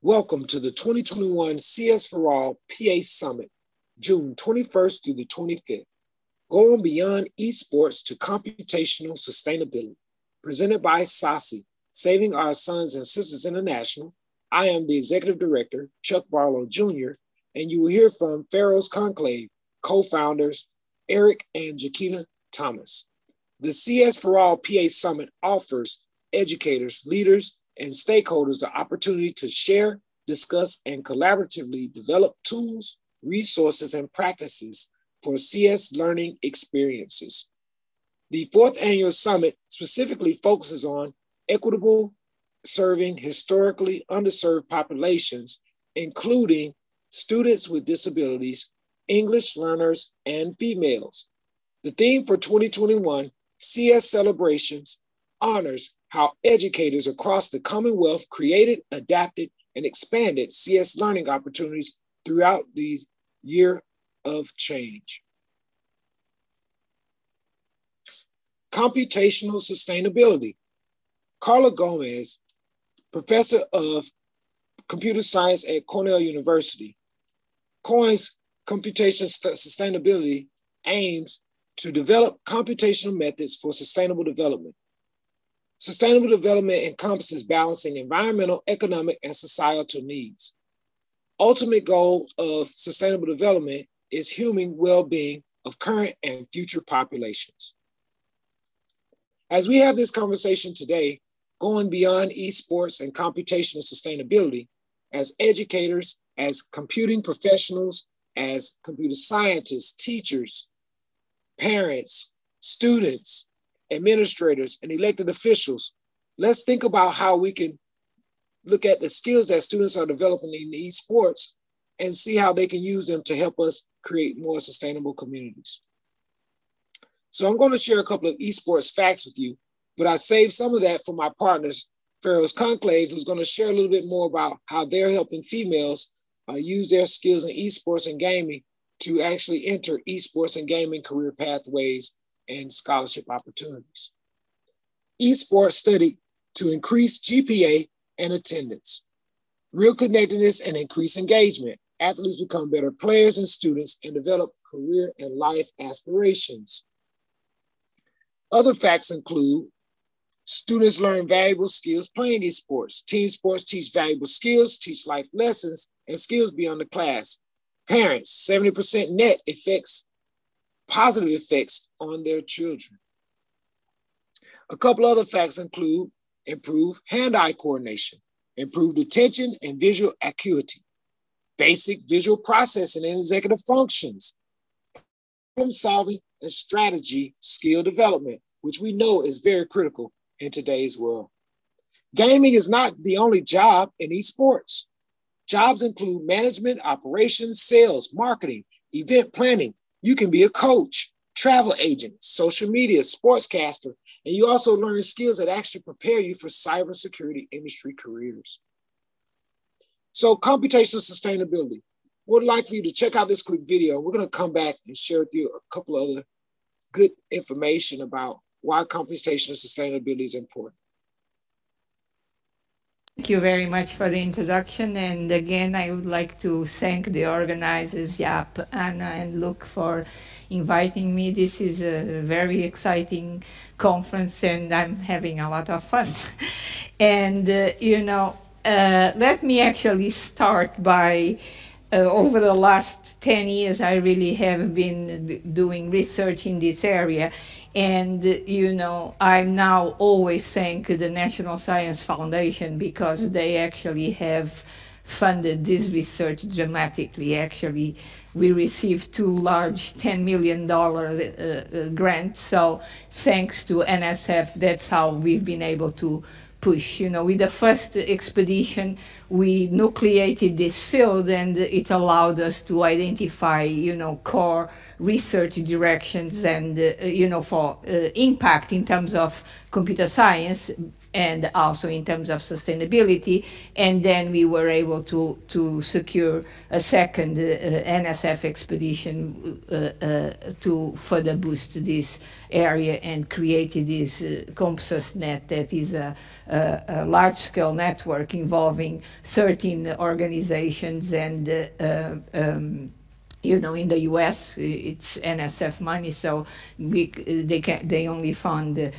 Welcome to the 2021 CSforALL-PA Summit, June 21st through the 25th. Going beyond eSports to computational sustainability. Presented by SOSSI, Saving Our Sons and Sisters International. I am the Executive Director, Chuck Barlow Jr., and you will hear from Pharaohs Conclave co-founders Eric and Jaquita Thomas. The CSforALL-PA Summit offers educators, leaders, and stakeholders the opportunity to share, discuss, and collaboratively develop tools, resources, and practices for CS learning experiences. The fourth annual summit specifically focuses on equitable serving historically underserved populations, including students with disabilities, English learners, and females. The theme for 2021 CS Celebrations honors how educators across the Commonwealth created, adapted, and expanded CS learning opportunities throughout the year of change. Computational Sustainability. Carla Gomez, professor of computer science at Cornell University, coins computational sustainability aims to develop computational methods for sustainable development. Sustainable development encompasses balancing environmental, economic, and societal needs. Ultimate goal of sustainable development is human well-being of current and future populations. As we have this conversation today, going beyond eSports and computational sustainability, as educators, as computing professionals, as computer scientists, teachers, parents, students, administrators, and elected officials, let's think about how we can look at the skills that students are developing in eSports and see how they can use them to help us create more sustainable communities. So I'm going to share a couple of eSports facts with you, but I saved some of that for my partners, Pharaohs Conclave, who's going to share a little bit more about how they're helping females use their skills in eSports and gaming to actually enter eSports and gaming career pathways and scholarship opportunities. eSports studied to increase GPA and attendance, real connectedness and increase engagement. Athletes become better players and students and develop career and life aspirations. Other facts include students learn valuable skills playing eSports. Team sports teach valuable skills, teach life lessons, and skills beyond the class. Parents, 70% net effects, positive effects on their children. A couple other facts include improved hand-eye coordination, improved attention and visual acuity, basic visual processing and executive functions, problem solving and strategy skill development, which we know is very critical in today's world. Gaming is not the only job in eSports. Jobs include management, operations, sales, marketing, event planning. You can be a coach, travel agent, social media, sportscaster, and you also learn skills that actually prepare you for cybersecurity industry careers. So computational sustainability. We'd like for you to check out this quick video. We're going to come back and share with you a couple of other good information about why computational sustainability is important. Thank you very much for the introduction. And again, I would like to thank the organizers, Yap, Anna, and Luke for inviting me. This is a very exciting conference and I'm having a lot of fun. And, let me actually start by over the last 10 years, I really have been doing research in this area. And, I now always thank the National Science Foundation because they actually have funded this research dramatically. Actually, we received two large $10 million grants. So thanks to NSF, that's how we've been able to push. With the first expedition, we nucleated this field and it allowed us to identify, core research directions and, for impact in terms of computer science, and also in terms of sustainability. And then we were able to secure a second NSF expedition to further boost this area and created this CompSusNet that is a large-scale network involving 13 organizations and in the U.S. it's NSF money, so they only fund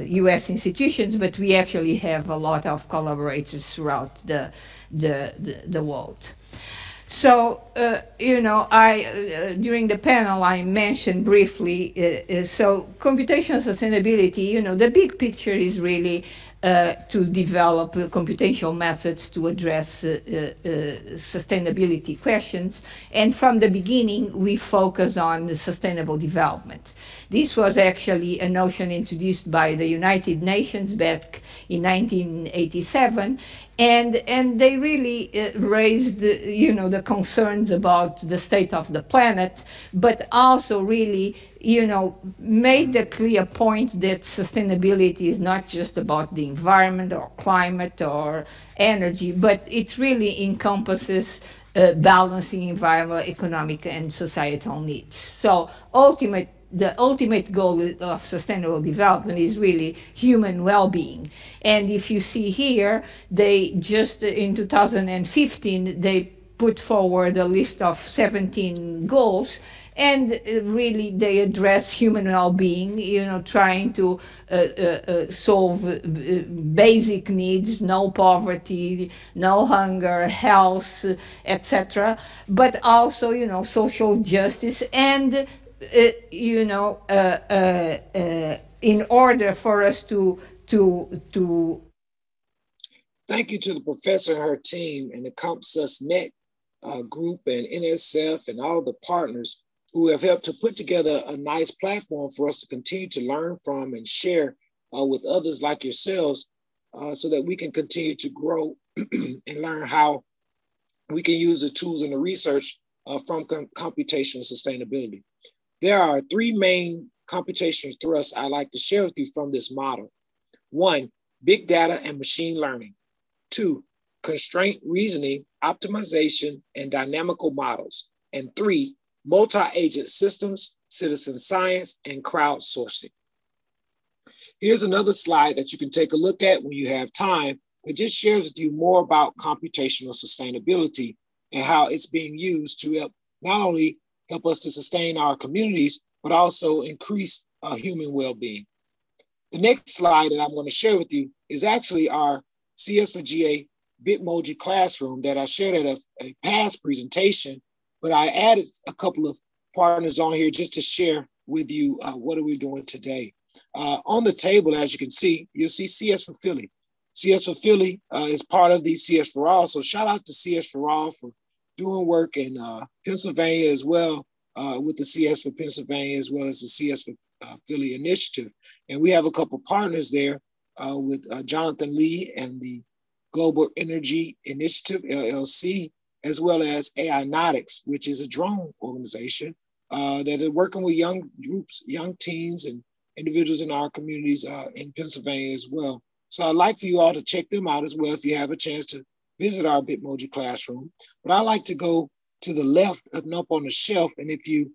U.S. institutions, but we actually have a lot of collaborators throughout the world. So, during the panel, I mentioned briefly, so computational sustainability, the big picture is really to develop computational methods to address sustainability questions. And from the beginning, we focus on sustainable development. This was actually a notion introduced by the United Nations back in 1987, and they really raised the concerns about the state of the planet, but also really made the clear point that sustainability is not just about the environment or climate or energy, but it really encompasses balancing environmental, economic, and societal needs. So the ultimate goal of sustainable development is really human well-being. And if you see here, they just in 2015, they put forward a list of 17 goals, and really they address human well-being, trying to solve basic needs, no poverty, no hunger, health, etc., but also, social justice and in order for us to Thank you to the professor and her team and the CompSusNet group and NSF and all the partners who have helped to put together a nice platform for us to continue to learn from and share with others like yourselves so that we can continue to grow and learn how we can use the tools and the research from computational sustainability. There are three main computational thrusts I'd like to share with you from this model. One, big data and machine learning. Two, constraint reasoning, optimization, and dynamical models. And three, multi-agent systems, citizen science, and crowdsourcing. Here's another slide that you can take a look at when you have time. It just shares with you more about computational sustainability and how it's being used to help not only help us to sustain our communities, but also increase human well-being. The next slide that I'm going to share with you is actually our CS4GA Bitmoji classroom that I shared at a past presentation, but I added a couple of partners on here just to share with you what are we doing today. On the table, as you can see, you'll see CS for Philly. CS for Philly is part of the CS4All, so shout out to CS4All for doing work in Pennsylvania as well with the CS for Pennsylvania as well as the CS for Philly initiative. And we have a couple partners there with Jonathan Lee and the Global Energy Initiative, LLC, as well as AI Nautics, which is a drone organization that are working with young groups, young teens and individuals in our communities in Pennsylvania as well. So I'd like for you all to check them out as well if you have a chance to visit our Bitmoji classroom. But I like to go to the left and up on the shelf. And if you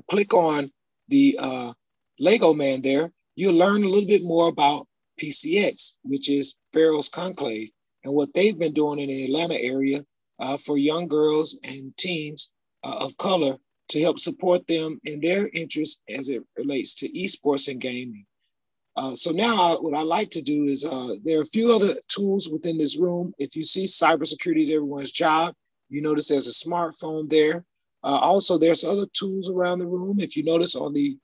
click on the Lego man there, you'll learn a little bit more about PCX, which is Pharaohs Conclave, and what they've been doing in the Atlanta area for young girls and teens of color to help support them in their interests as it relates to eSports and gaming. So now what I like to do is there are a few other tools within this room. If you see cybersecurity is everyone's job, you notice there's a smartphone there. Also, there's other tools around the room. If you notice on the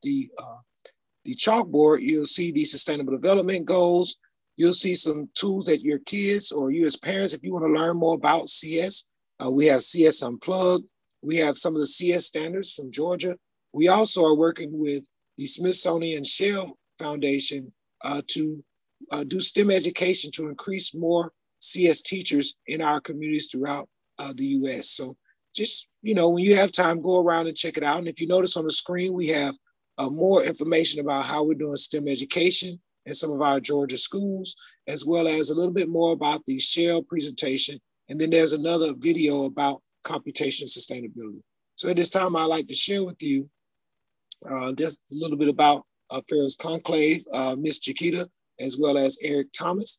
chalkboard, you'll see the sustainable development goals. You'll see some tools that your kids or you as parents, if you want to learn more about CS, we have CS Unplugged. We have some of the CS standards from Georgia. We also are working with the Smithsonian Shell Foundation to do STEM education to increase more CS teachers in our communities throughout the US. So just, when you have time, go around and check it out. And if you notice on the screen, we have more information about how we're doing STEM education in some of our Georgia schools, as well as a little bit more about the Shell presentation. And then there's another video about computational sustainability. So at this time, I'd like to share with you just a little bit about Pharaohs Conclave, Ms. Chiquita, as well as Eric Thomas.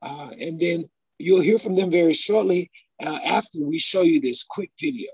And then you'll hear from them very shortly after we show you this quick video.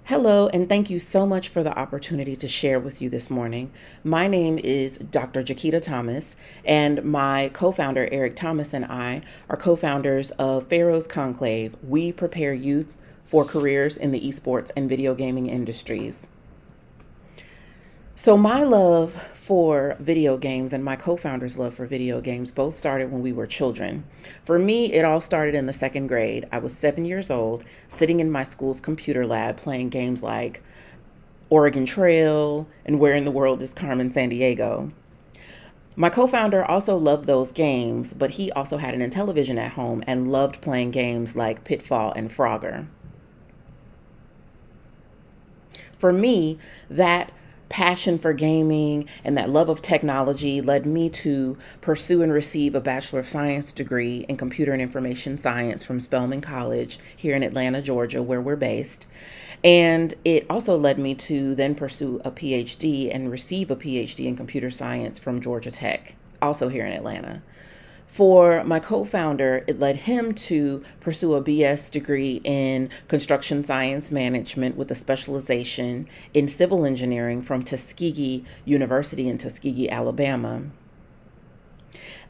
Hello, and thank you so much for the opportunity to share with you this morning. My name is Dr. Chiquita Thomas, and my co-founder Eric Thomas and I are co-founders of Pharaohs Conclave. We prepare youth for careers in the eSports and video gaming industries. So my love for video games and my co-founder's love for video games both started when we were children. For me, it all started in the second grade. I was 7 years old, sitting in my school's computer lab playing games like Oregon Trail and Where in the World is Carmen Sandiego. My co-founder also loved those games, but he also had an Intellivision at home and loved playing games like Pitfall and Frogger. For me, that passion for gaming and that love of technology led me to pursue and receive a Bachelor of Science degree in Computer and Information Science from Spelman College here in Atlanta, Georgia, where we're based. And it also led me to then pursue a PhD and receive a PhD in Computer Science from Georgia Tech, also here in Atlanta. For my co-founder, it led him to pursue a BS degree in construction science management with a specialization in civil engineering from Tuskegee University in Tuskegee, Alabama.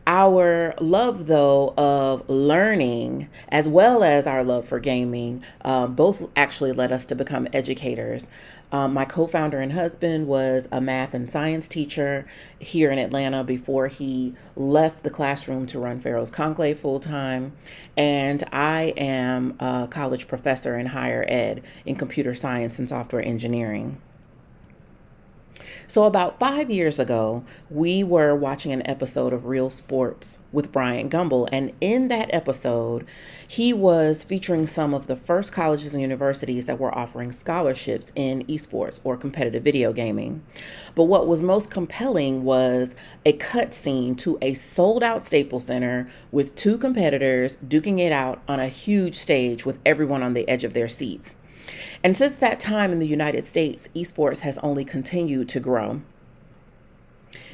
Our love, though, of learning, as well as our love for gaming, both actually led us to become educators. My co-founder and husband was a math and science teacher here in Atlanta before he left the classroom to run Pharaohs Conclave full-time. And I am a college professor in higher ed in computer science and software engineering. So about 5 years ago, we were watching an episode of Real Sports with Bryant Gumbel, and in that episode, he was featuring some of the first colleges and universities that were offering scholarships in esports or competitive video gaming. But what was most compelling was a cutscene to a sold-out Staples Center with two competitors duking it out on a huge stage with everyone on the edge of their seats. And since that time in the United States, esports has only continued to grow.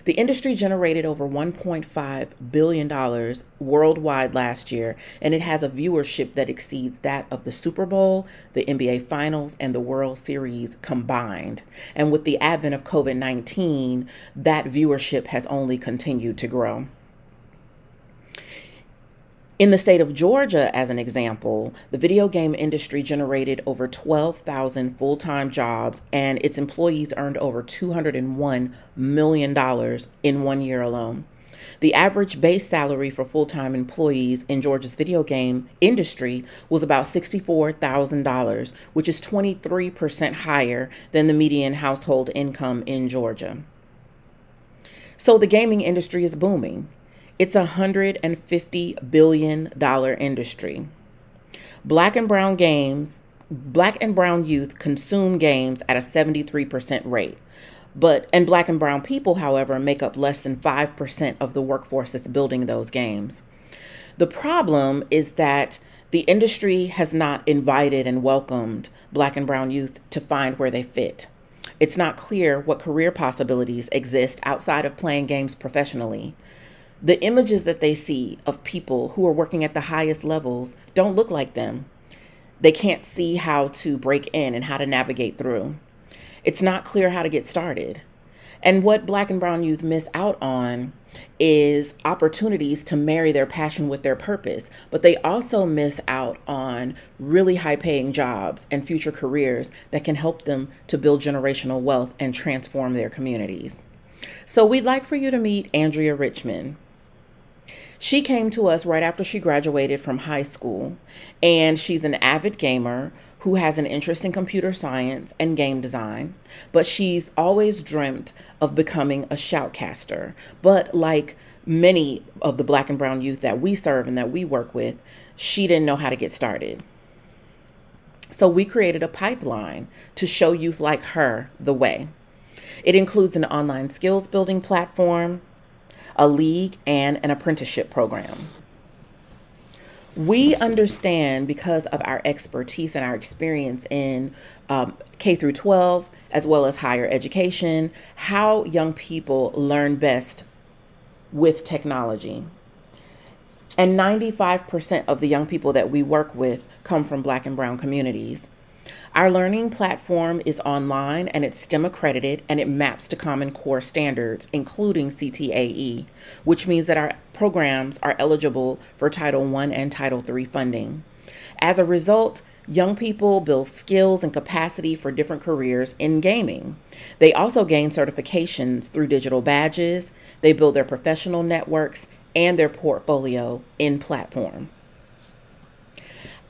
The industry generated over $1.5 billion worldwide last year, and it has a viewership that exceeds that of the Super Bowl, the NBA Finals, and the World Series combined. And with the advent of COVID-19, that viewership has only continued to grow. In the state of Georgia, as an example, the video game industry generated over 12,000 full-time jobs, and its employees earned over $201 million in 1 year alone. The average base salary for full-time employees in Georgia's video game industry was about $64,000, which is 23% higher than the median household income in Georgia. So the gaming industry is booming. It's a $150 billion industry. Black and brown youth consume games at a 73% rate. And black and brown people, however, make up less than 5% of the workforce that's building those games. The problem is that the industry has not invited and welcomed black and brown youth to find where they fit. It's not clear what career possibilities exist outside of playing games professionally. The images that they see of people who are working at the highest levels don't look like them. They can't see how to break in and how to navigate through. It's not clear how to get started. And what Black and brown youth miss out on is opportunities to marry their passion with their purpose, but they also miss out on really high-paying jobs and future careers that can help them to build generational wealth and transform their communities. So we'd like for you to meet Andrea Richmond. She came to us right after she graduated from high school, and she's an avid gamer who has an interest in computer science and game design, but she's always dreamt of becoming a shoutcaster. But like many of the Black and brown youth that we serve and that we work with, she didn't know how to get started. So we created a pipeline to show youth like her the way. It includes an online skills building platform, a league, and an apprenticeship program. We understand, because of our expertise and our experience in K through 12, as well as higher education, how young people learn best with technology. And 95% of the young people that we work with come from Black and brown communities. Our learning platform is online and it's STEM accredited, and it maps to Common Core standards, including CTAE, which means that our programs are eligible for Title I and Title III funding. As a result, young people build skills and capacity for different careers in gaming. They also gain certifications through digital badges. They build their professional networks and their portfolio in platform.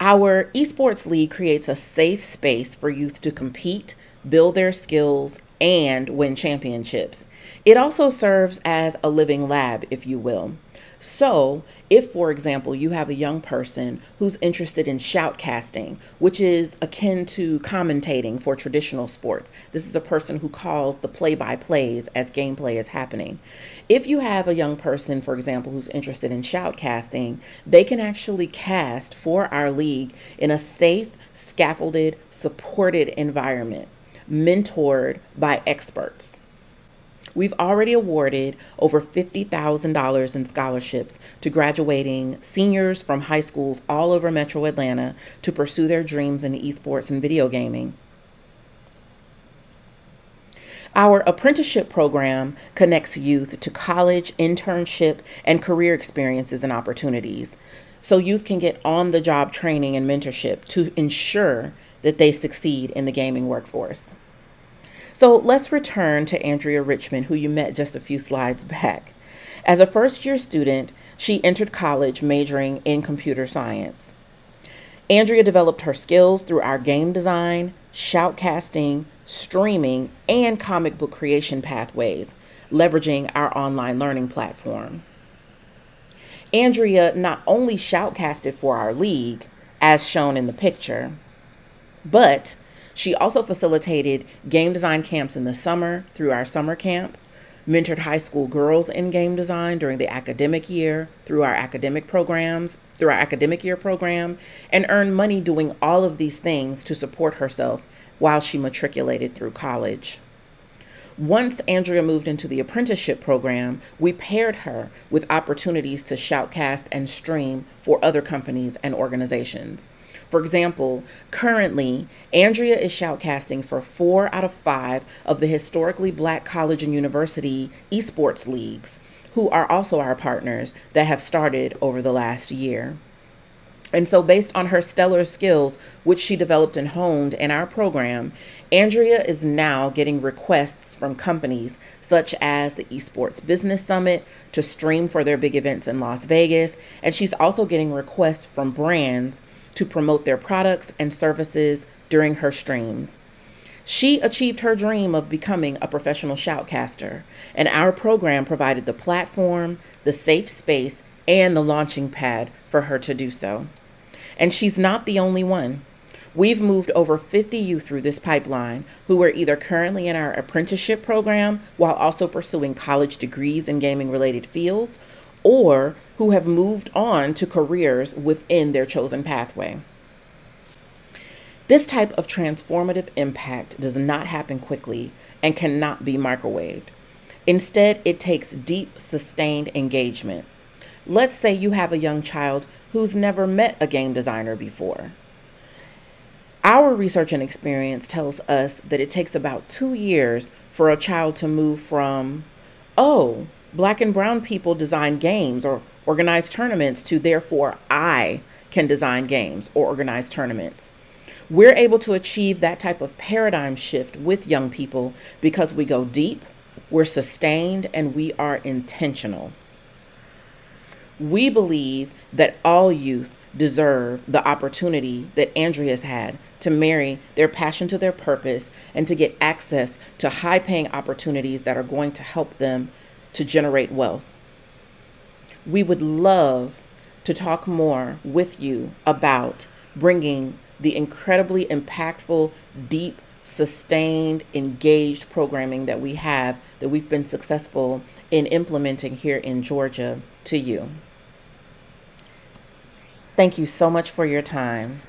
Our eSports League creates a safe space for youth to compete, build their skills, and win championships. It also serves as a living lab, if you will. So if, for example, you have a young person who's interested in shoutcasting, which is akin to commentating for traditional sports, this is a person who calls the play-by-plays as gameplay is happening. If you have a young person, for example, who's interested in shoutcasting, they can actually cast for our league in a safe, scaffolded, supported environment, mentored by experts. We've already awarded over $50,000 in scholarships to graduating seniors from high schools all over Metro Atlanta to pursue their dreams in esports and video gaming. Our apprenticeship program connects youth to college, internship, and career experiences and opportunities, so youth can get on-the-job training and mentorship to ensure that they succeed in the gaming workforce. So let's return to Andrea Richmond, who you met just a few slides back. As a first-year student, she entered college majoring in computer science. Andrea developed her skills through our game design, shoutcasting, streaming, and comic book creation pathways, leveraging our online learning platform. Andrea not only shoutcasted for our league, as shown in the picture, but she also facilitated game design camps in the summer through our summer camp, mentored high school girls in game design during the academic year through our academic year program, and earned money doing all of these things to support herself while she matriculated through college. Once Andrea moved into the apprenticeship program, we paired her with opportunities to shoutcast and stream for other companies and organizations. For example, currently, Andrea is shoutcasting for 4 out of 5 of the historically Black college and university eSports leagues, who are also our partners that have started over the last year. And so based on her stellar skills, which she developed and honed in our program, Andrea is now getting requests from companies such as the eSports Business Summit to stream for their big events in Las Vegas. And she's also getting requests from brands to promote their products and services during her streams. She achieved her dream of becoming a professional shoutcaster, and our program provided the platform, the safe space, and the launching pad for her to do so. And she's not the only one. We've moved over 50 youth through this pipeline who are either currently in our apprenticeship program while also pursuing college degrees in gaming-related fields, or who have moved on to careers within their chosen pathway. This type of transformative impact does not happen quickly and cannot be microwaved. Instead, it takes deep, sustained engagement. Let's say you have a young child who's never met a game designer before. Our research and experience tells us that it takes about 2 years for a child to move from, oh, Black and brown people design games or organize tournaments, to therefore I can design games or organize tournaments. We're able to achieve that type of paradigm shift with young people because we go deep, we're sustained, and we are intentional. We believe that all youth deserve the opportunity that Andrea's had to marry their passion to their purpose and to get access to high-paying opportunities that are going to help them to generate wealth. We would love to talk more with you about bringing the incredibly impactful, deep, sustained, engaged programming that we've been successful in implementing here in Georgia to you. Thank you so much for your time.